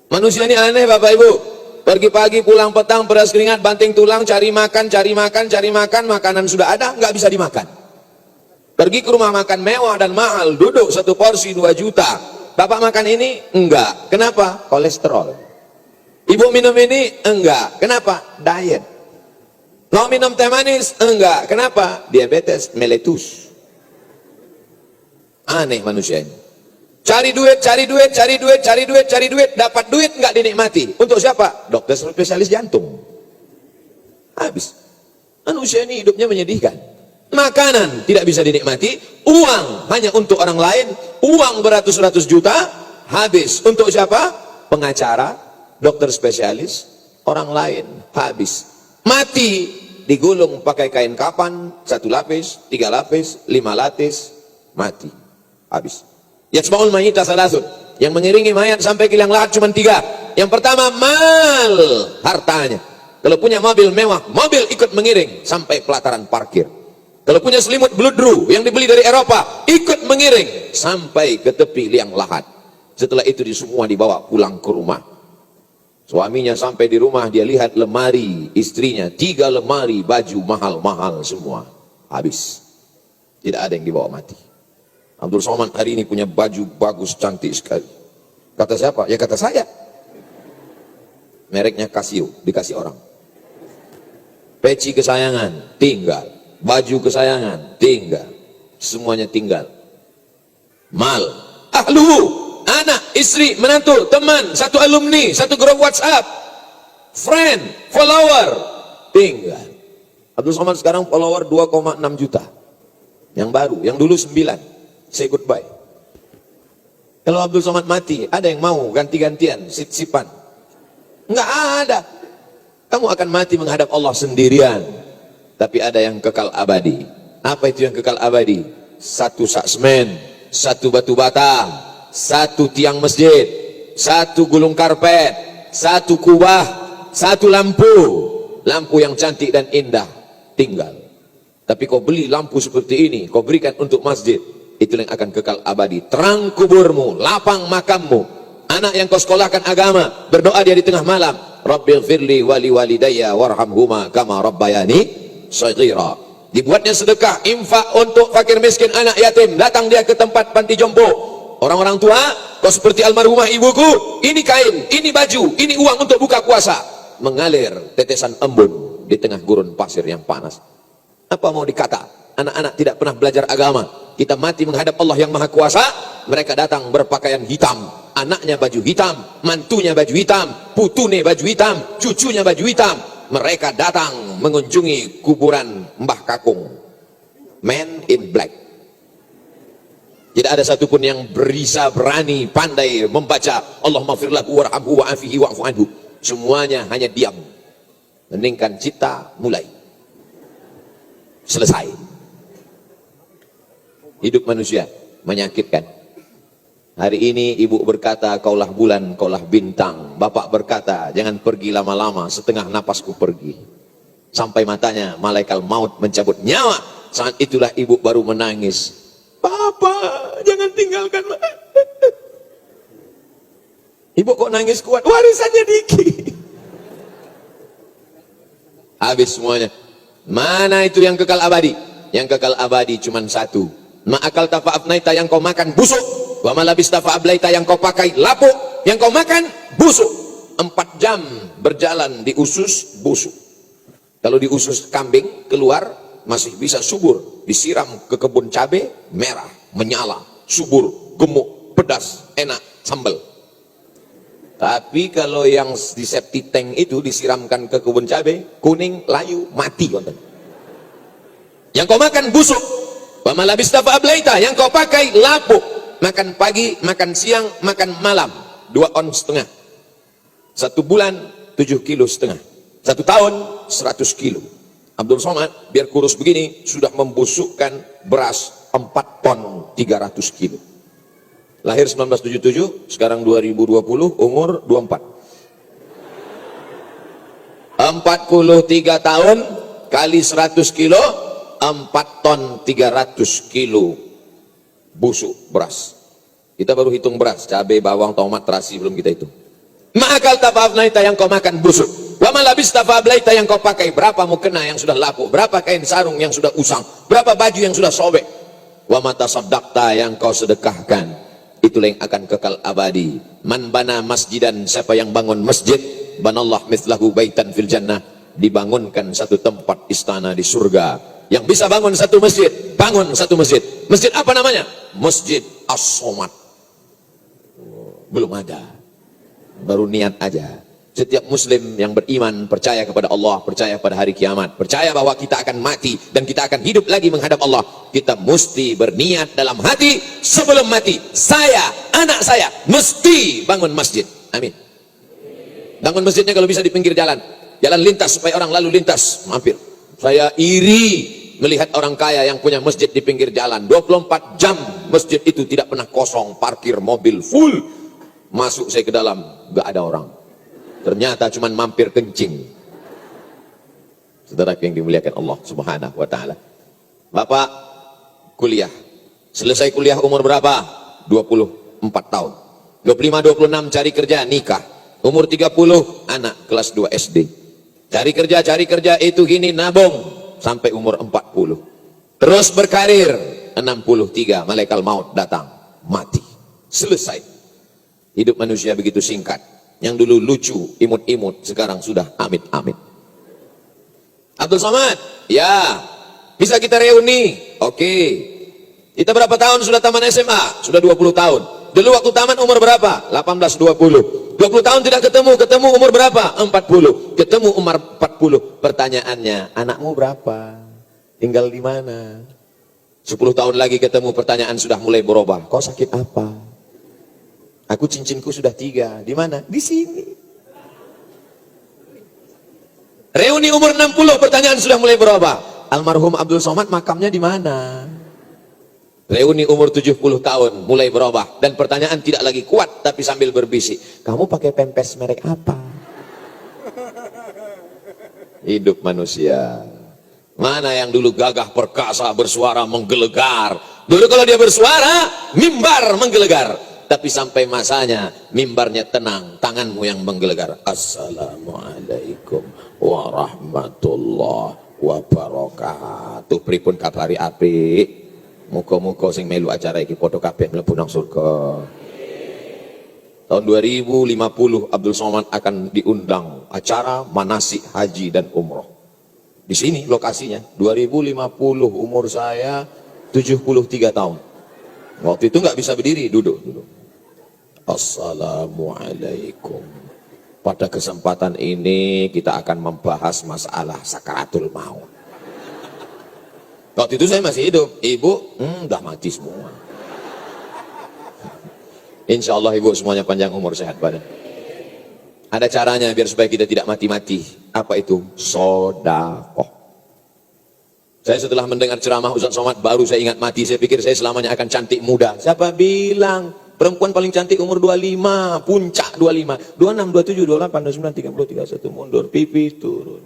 Manusia ini aneh Bapak Ibu. Pergi pagi pulang petang beras keringat banting tulang cari makan, makanan sudah ada nggak bisa dimakan. Pergi ke rumah makan mewah dan mahal, duduk satu porsi 2 juta. Bapak makan ini? Enggak. Kenapa? Kolesterol. Ibu minum ini? Enggak. Kenapa? Diet. Mau minum teh manis? Enggak. Kenapa? Diabetes meletus. Aneh manusia ini. Cari duit, dapat duit nggak dinikmati. Untuk siapa? Dokter spesialis jantung. Habis. Manusia ini hidupnya menyedihkan. Makanan tidak bisa dinikmati, uang hanya untuk orang lain, uang beratus-ratus juta, habis. Untuk siapa? Pengacara, dokter spesialis, orang lain, habis. Mati, digulung pakai kain kapan, 1 lapis, 3 lapis, 5 lapis, mati. Habis. Yatsma'ul mayyita salasun. Yang mengiringi mayat sampai ke liang lahat cuma 3. Yang pertama, mal, hartanya. Kalau punya mobil mewah, mobil ikut mengiring sampai pelataran parkir. Kalau punya selimut bludru yang dibeli dari Eropa, ikut mengiring sampai ke tepi liang lahat. Setelah itu semua dibawa pulang ke rumah. Suaminya sampai di rumah, dia lihat lemari istrinya, 3 lemari baju mahal-mahal semua. Habis. Tidak ada yang dibawa mati. Abdul Somad hari ini punya baju bagus, cantik sekali. Kata siapa? Ya kata saya. Mereknya Casio, dikasih orang. Peci kesayangan, tinggal. Baju kesayangan, tinggal. Semuanya tinggal. Mal, ahlu, anak, istri, menantu, teman, satu alumni, satu grup WhatsApp, friend, follower, tinggal. Abdul Somad sekarang follower 2,6 juta. Yang baru, yang dulu 9. Say goodbye. Kalau Abdul Somad mati, ada yang mau ganti-gantian, sip-sipan? Enggak ada. Kamu akan mati menghadap Allah sendirian. Tapi ada yang kekal abadi. Apa itu yang kekal abadi? 1 sak semen, 1 batu bata, 1 tiang masjid, 1 gulung karpet, 1 kubah, 1 lampu. Lampu yang cantik dan indah, tinggal. Tapi kau beli lampu seperti ini, kau berikan untuk masjid, itulah yang akan kekal abadi. Terang kuburmu, lapang makammu. Anak yang kau sekolahkan agama, berdoa dia di tengah malam, Rabbighfirli wali walidayya warhamhuma kama rabbayani shaghira. Dibuatnya sedekah, infak untuk fakir miskin, anak yatim. Datang dia ke tempat panti jompo. Orang-orang tua, kau seperti almarhumah ibuku, ini kain, ini baju, ini uang untuk buka puasa. Mengalir tetesan embun di tengah gurun pasir yang panas. Apa mau dikata? Anak-anak tidak pernah belajar agama. Kita mati menghadap Allah yang Maha Kuasa, mereka datang berpakaian hitam, anaknya baju hitam, mantunya baju hitam, putune baju hitam, cucunya baju hitam. Mereka datang mengunjungi kuburan Mbah Kakung. Man in black. Tidak ada satupun yang bisa berani pandai membaca Allahumma firlahu warhamhu wa'afihi wa'fu anhu. Semuanya hanya diam. Heningkan cipta, mulai. Selesai. Hidup manusia menyakitkan. Hari ini ibu berkata, kaulah bulan, kaulah bintang. Bapak berkata, jangan pergi lama-lama, setengah napasku pergi. Sampai matanya malaikat maut mencabut nyawa. Saat itulah ibu baru menangis. Papa, jangan tinggalkan. Ibu kok nangis kuat? Warisannya dikit. Habis semuanya. Mana itu yang kekal abadi? Yang kekal abadi cuma 1. Ma'akal tafa'abnaita, yang kau makan busuk. Wa malabis tafa'ablaita, yang kau pakai lapuk. Yang kau makan busuk. 4 jam berjalan di usus busuk. Kalau di usus kambing keluar masih bisa subur. Disiram ke kebun cabai, merah, menyala, subur, gemuk, pedas, enak, sambal. Tapi kalau yang di septic tank itu disiramkan ke kebun cabai, kuning, layu, mati. Yang kau makan busuk. Wa malabis tafa'ablaita, yang kau pakai lapuk. Makan pagi, makan siang, makan malam. 2,5 ons. 1 bulan 7,5 kilo. 1 tahun 100 kilo. Abdul Somad biar kurus begini sudah membusukkan beras 4 ton 300 kilo. Lahir 1977, sekarang 2020, umur 24. 43 tahun kali 100 kilo, 4 ton 300 kilo busuk beras. Kita baru hitung beras, cabai, bawang, tomat, terasi belum kita hitung. Ma'akal tafafnaita yang kau makan busuk. Wa malabis tafablaita yang kau pakai. Berapa mukena yang sudah lapuk, berapa kain sarung yang sudah usang, berapa baju yang sudah sobek. Wa mata sabdakta yang kau sedekahkan, itulah yang akan kekal abadi. Man bana masjidan, siapa yang bangun masjid, banallah mithlahu baitan fil jannah, dibangunkan satu tempat istana di surga. Yang bisa bangun satu masjid, bangun satu masjid. Masjid apa namanya? Masjid As-Somad. Belum ada, baru niat aja. Setiap muslim yang beriman, percaya kepada Allah, percaya pada hari kiamat, percaya bahwa kita akan mati dan kita akan hidup lagi menghadap Allah, kita mesti berniat dalam hati sebelum mati, saya, anak saya mesti bangun masjid. Amin. Bangun masjidnya kalau bisa di pinggir jalan, jalan lintas supaya orang lalu lintas mampir. Saya iri melihat orang kaya yang punya masjid di pinggir jalan 24 jam, masjid itu tidak pernah kosong, parkir mobil full. Masuk saya ke dalam, gak ada orang, ternyata cuman mampir kencing. Saudara yang dimuliakan Allah subhanahu wa ta'ala, bapak kuliah, selesai kuliah umur berapa? 24 tahun. 25-26 cari kerja, nikah. Umur 30 anak kelas 2 SD. Cari kerja itu gini, nabung sampai umur 40. Terus berkarir, 63 malaikat maut datang, mati. Selesai. Hidup manusia begitu singkat. Yang dulu lucu, imut-imut, sekarang sudah amit-amit. Abdul Somad, ya, bisa kita reuni? Oke. Kita berapa tahun sudah taman SMA? Sudah 20 tahun. Dulu waktu taman umur berapa? 18-20. 20 tahun tidak ketemu umur berapa? 40. Ketemu umur 40. Pertanyaannya, anakmu berapa? Tinggal di mana? 10 tahun lagi ketemu, pertanyaan sudah mulai berubah. Kau sakit apa? Aku cincinku sudah 3. Di mana? Di sini. Reuni umur 60, pertanyaan sudah mulai berubah. Almarhum Abdul Somad makamnya di mana? Reuni umur 70 tahun, mulai berubah. Dan pertanyaan tidak lagi kuat, tapi sambil berbisik. Kamu pakai pempes merek apa? Hidup manusia. Mana yang dulu gagah perkasa, bersuara menggelegar. Dulu kalau dia bersuara, mimbar menggelegar. Tapi sampai masanya mimbarnya tenang, tanganmu yang menggelegar. Assalamualaikum warahmatullahi wabarakatuh. Pripun kabari apik? Muka-muka sing melu acara iki padha kabeh mlebu nang surga. Tahun 2050 Abdul Somad akan diundang acara manasik haji dan umroh. Di sini lokasinya. 2050 umur saya 73 tahun. Waktu itu nggak bisa berdiri, duduk. Assalamualaikum. Pada kesempatan ini kita akan membahas masalah sakaratul maut. Waktu itu saya masih hidup, ibu udah mati semua. Insya Allah ibu semuanya panjang umur, sehat badan. Ada caranya biar supaya kita tidak mati-mati. Apa itu? Sodakoh. Saya setelah mendengar ceramah Ustaz Somad baru saya ingat mati. Saya pikir saya selamanya akan cantik muda. Siapa bilang perempuan paling cantik umur 25, puncak 25, 26, 27, 28, 29, 30, 31 mundur, pipi turun.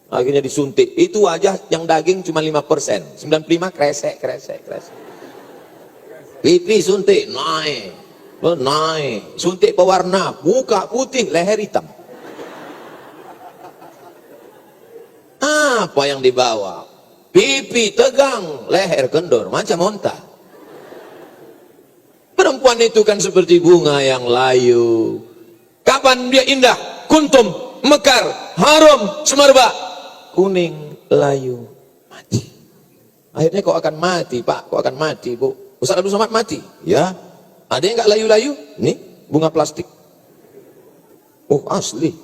Akhirnya disuntik. Itu wajah yang daging cuma 5%, 95 kresek. Pipi suntik naik. Suntik pewarna, muka putih, leher hitam. Apa yang dibawa? Pipi tegang, leher kendor, macam onta. Perempuan itu kan seperti bunga yang layu. Kapan dia indah? Kuntum, mekar, harum, semerbak, kuning, layu, mati. Akhirnya kau akan mati, Pak. Kau akan mati, Bu. Ustaz Abdul Somad mati. Ya. Ada yang nggak layu-layu? Nih, bunga plastik. Oh, asli.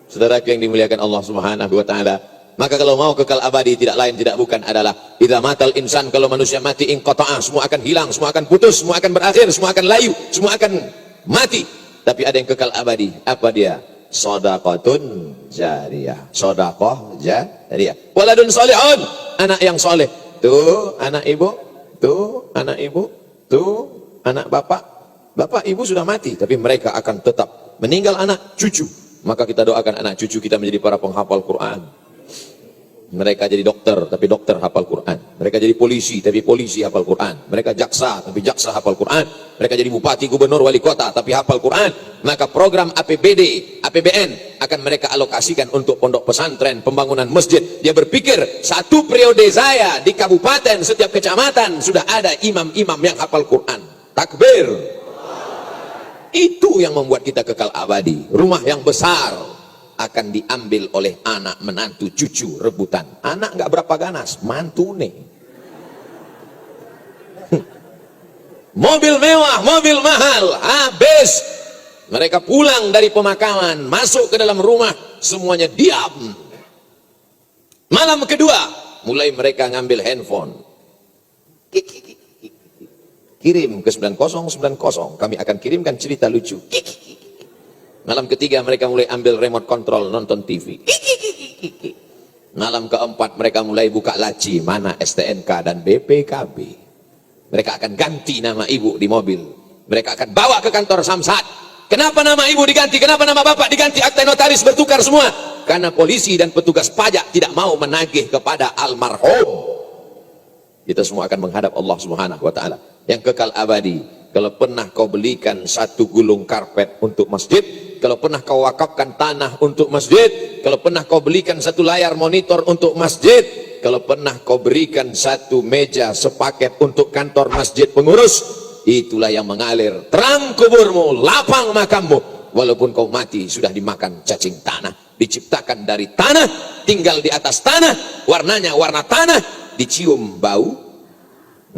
Saudara yang dimuliakan Allah Subhanahu wa taala, maka kalau mau kekal abadi tidak lain tidak bukan adalah idza matal insan, kalau manusia mati inqata'a, semua akan hilang, semua akan putus, semua akan berakhir, semua akan layu, semua akan mati. Tapi ada yang kekal abadi. Apa dia? Shadaqatun jariyah. Shadaqah jariyah. Waladun sholihun, anak yang soleh. Tuh anak ibu, tuh anak ibu, tuh anak bapak. Bapak ibu sudah mati, tapi mereka akan tetap meninggal anak cucu. Maka kita doakan anak cucu kita menjadi para penghafal Quran. Mereka jadi dokter, tapi dokter hafal Quran. Mereka Mereka jadi polisi, tapi polisi hafal Quran. Mereka jaksa, tapi jaksa hafal Quran. Mereka jadi bupati, gubernur, wali kota, tapi hafal Quran. Maka program APBD, APBN akan mereka alokasikan untuk pondok pesantren, pembangunan masjid. Dia berpikir, satu periode saya di kabupaten, setiap kecamatan sudah ada imam-imam yang hafal Quran. Takbir. Itu yang membuat kita kekal abadi. Rumah yang besar akan diambil oleh anak, menantu, cucu, rebutan. Anak nggak berapa ganas, mantu nih. Mobil mewah, mobil mahal, habis. Mereka pulang dari pemakaman, masuk ke dalam rumah, semuanya diam. Malam kedua, mulai mereka ngambil handphone. Kirim ke 9090, kami akan kirimkan cerita lucu. Malam ketiga mereka mulai ambil remote control, nonton TV. Malam keempat mereka mulai buka laci, mana STNK dan BPKB. Mereka akan ganti nama ibu di mobil. Mereka akan bawa ke kantor Samsat. Kenapa nama ibu diganti? Kenapa nama bapak diganti? Akta notaris bertukar semua. Karena polisi dan petugas pajak tidak mau menagih kepada almarhum. Kita semua akan menghadap Allah Subhanahu wa Ta'ala yang kekal abadi. Kalau pernah kau belikan satu gulung karpet untuk masjid, kalau pernah kau wakafkan tanah untuk masjid, kalau pernah kau belikan satu layar monitor untuk masjid, kalau pernah kau berikan satu meja sepaket untuk kantor masjid pengurus, itulah yang mengalir terang kuburmu, lapang makammu. Walaupun kau mati sudah dimakan cacing tanah, diciptakan dari tanah, tinggal di atas tanah, warnanya warna tanah, dicium bau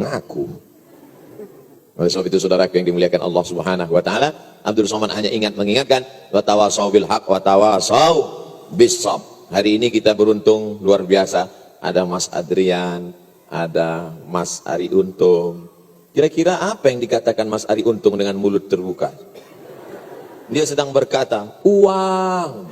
ngaku. Oleh sebab itu saudaraku yang dimuliakan Allah Subhanahu wa Ta'ala, Abdul Somad hanya ingat mengingatkan, wa tawasau bil haq wa tawasau bis sabr. Hari ini kita beruntung luar biasa. Ada Mas Adrian, ada Mas Ari Untung. Kira-kira apa yang dikatakan Mas Ari Untung dengan mulut terbuka? Dia sedang berkata, uang.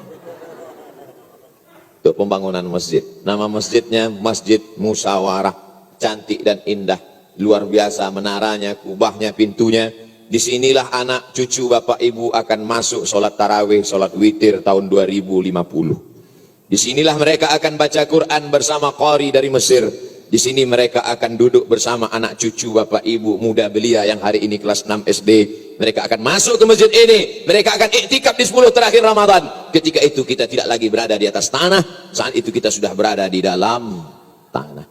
Untuk pembangunan masjid. Nama masjidnya Masjid Musyawarah. Cantik dan indah. Luar biasa menaranya, kubahnya, pintunya. Disinilah anak cucu bapak ibu akan masuk sholat tarawih, sholat witir tahun 2050. Disinilah mereka akan baca Quran bersama qari dari Mesir. Di sini mereka akan duduk bersama anak cucu bapak ibu muda belia yang hari ini kelas 6 SD. Mereka akan masuk ke masjid ini. Mereka akan iktikaf di 10 terakhir Ramadan. Ketika itu kita tidak lagi berada di atas tanah. Saat itu kita sudah berada di dalam tanah.